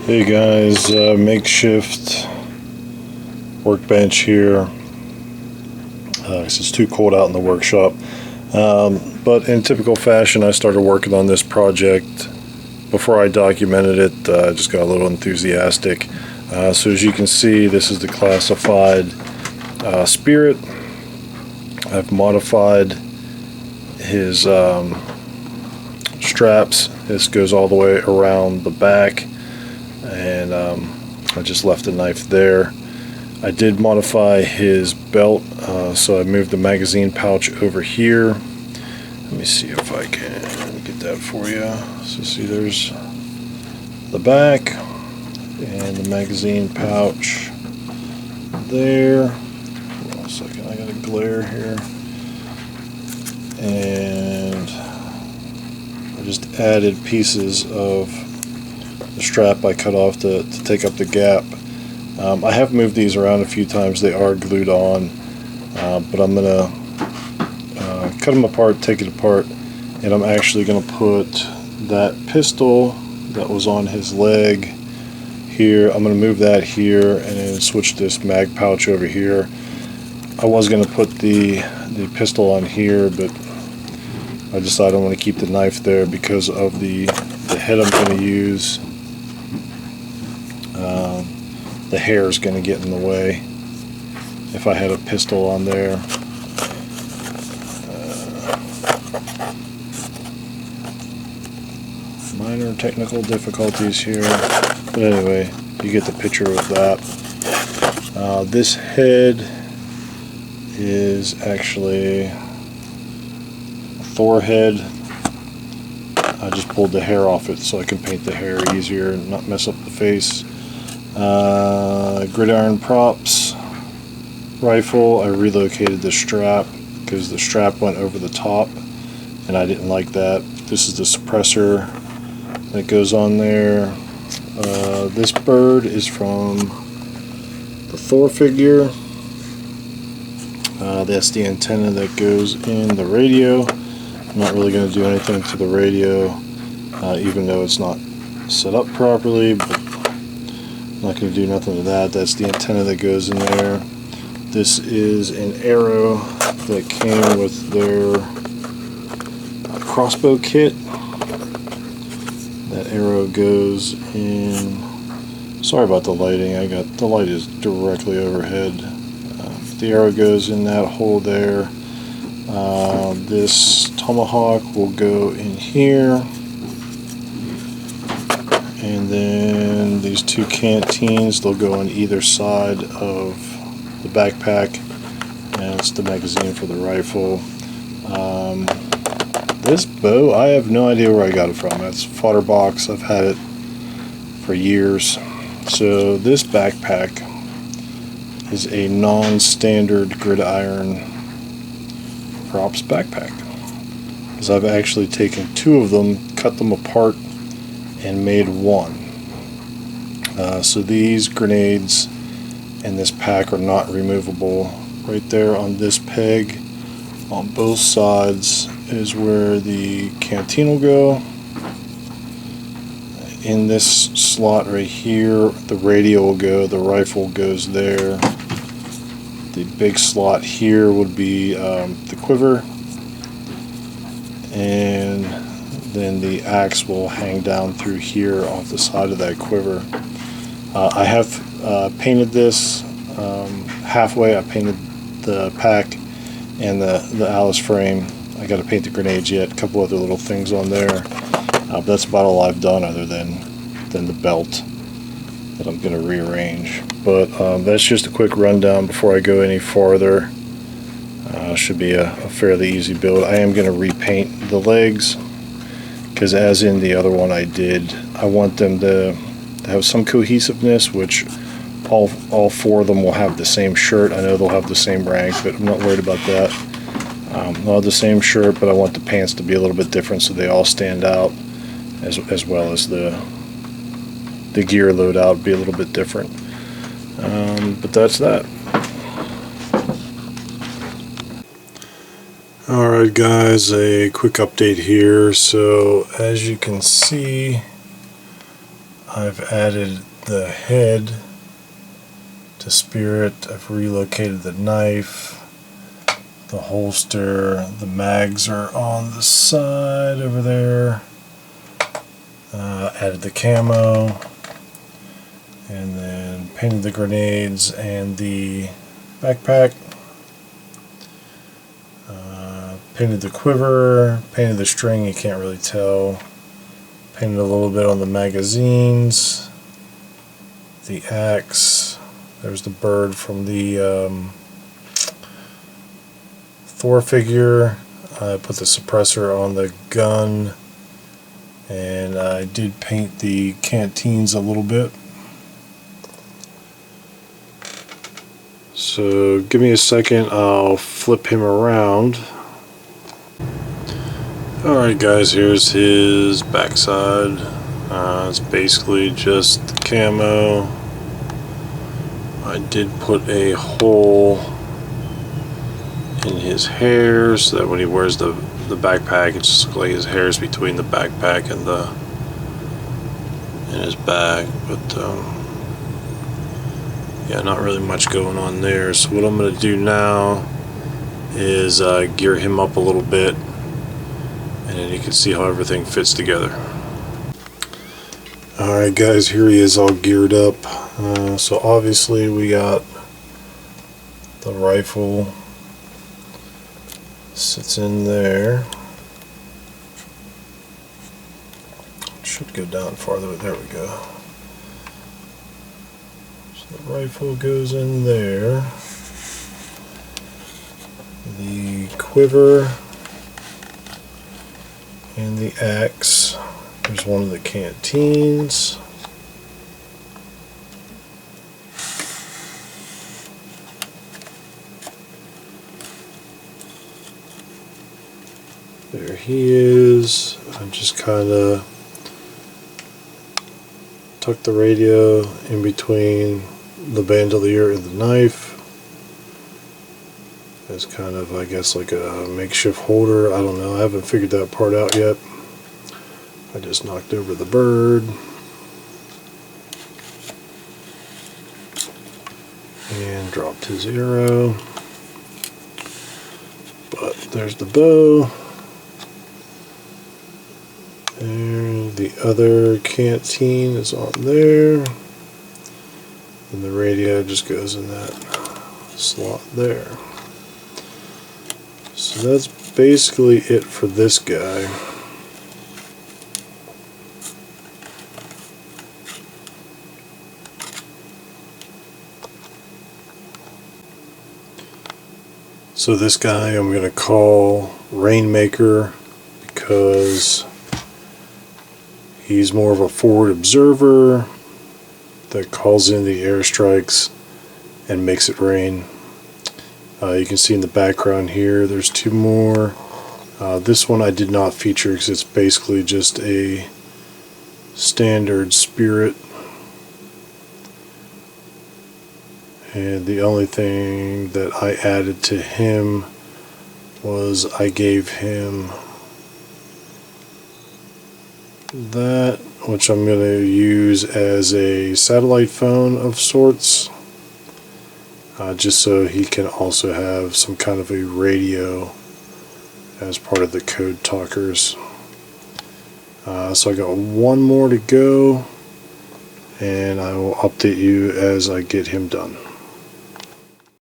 Hey guys, makeshift workbench here. It's too cold out in the workshop. But in typical fashion, I started working on this project. Before I documented it, I just got a little enthusiastic. So as you can see, this is the classified Spirit. I've modified his straps. This goes all the way around the back. And I just left the knife there. I did modify his belt, so I moved the magazine pouch over here. Let me see if I can get that for you. So see, there's the back and the magazine pouch there. Hold on a second, I got a glare here. And I just added pieces of the strap I cut off to take up the gap. I have moved these around a few times. They are glued on, but I'm going to cut them apart, take it apart, and I'm actually going to put that pistol that was on his leg here. I'm going to move that here and then switch this mag pouch over here. I was going to put the pistol on here, but I decided I want to keep the knife there because of the head I'm going to use. The hair is going to get in the way if I had a pistol on there. Minor technical difficulties here, but anyway, you get the picture of that. This head is actually a Thor head. I just pulled the hair off it so I can paint the hair easier and not mess up the face. Gridiron props rifle. I relocated the strap because the strap went over the top and I didn't like that. This is the suppressor that goes on there. This bird is from the Thor figure. That's the antenna that goes in the radio. I'm not really going to do anything to the radio, even though it's not set up properly, but I'm not going to do nothing to that. That's the antenna that goes in there. This is an arrow that came with their crossbow kit. That arrow goes in. Sorry about the lighting. The light is directly overhead. The arrow goes in that hole there. This tomahawk will go in here, and then these two canteens, they'll go on either side of the backpack, and it's the magazine for the rifle. This bow, I have no idea where I got it from. It's fodder box. I've had it for years. So this backpack is a non-standard gridiron props backpack, because I've actually taken two of them, cut them apart, and made one. So these grenades and this pack are not removable. Right there on this peg on both sides is where the canteen will go. In this slot right here, the radio will go, the rifle goes there. The big slot here would be the quiver, and then the axe will hang down through here off the side of that quiver. I have painted this halfway. I painted the pack and the Alice frame. I got to paint the grenades yet, a couple other little things on there. But that's about all I've done other than the belt that I'm going to rearrange. But that's just a quick rundown before I go any farther. Should be a fairly easy build. I am going to repaint the legs, because as in the other one I want them to have some cohesiveness, which all four of them will have the same shirt. I know they'll have the same rank, but I'm not worried about that. They'll have the same shirt, but I want the pants to be a little bit different so they all stand out, as well as the gear loadout be a little bit different. But that's that. Alright guys, a quick update here. So as you can see, I've added the head to Spirit. I've relocated the knife, the holster, the mags are on the side over there. Added the camo, and then painted the grenades and the backpack. Painted the quiver, painted the string, you can't really tell. Painted a little bit on the magazines, the axe. There's the bird from the Thor figure. I put the suppressor on the gun, and I did paint the canteens a little bit. So give me a second, I'll flip him around. Alright guys, here's his backside. It's basically just camo. I did put a hole in his hair so that when he wears the backpack, it just looks like his hair is between the backpack and his back. But yeah, not really much going on there. So what I'm going to do now is gear him up a little bit, and then you can see how everything fits together. Alright guys, here he is all geared up. So obviously we got the rifle, sits in there. Should go down farther, but there we go. So the rifle goes in there. The quiver and the axe. There's one of the canteens. There he is. I just kind of tuck the radio in between the bandolier and the knife. It's kind of, I guess, like a makeshift holder. I don't know. I haven't figured that part out yet. I just knocked over the bird. And dropped his arrow. But there's the bow. And the other canteen is on there. And the radio just goes in that slot there. So that's basically it for this guy. So this guy I'm going to call Rainmaker because he's more of a forward observer that calls in the airstrikes and makes it rain. You can see in the background here there's two more. This one I did not feature because it's basically just a standard Spirit. And the only thing that I added to him was I gave him that, which I'm going to use as a satellite phone of sorts, just so he can also have some kind of a radio as part of the Code Talkers. So I got one more to go, and I will update you as I get him done.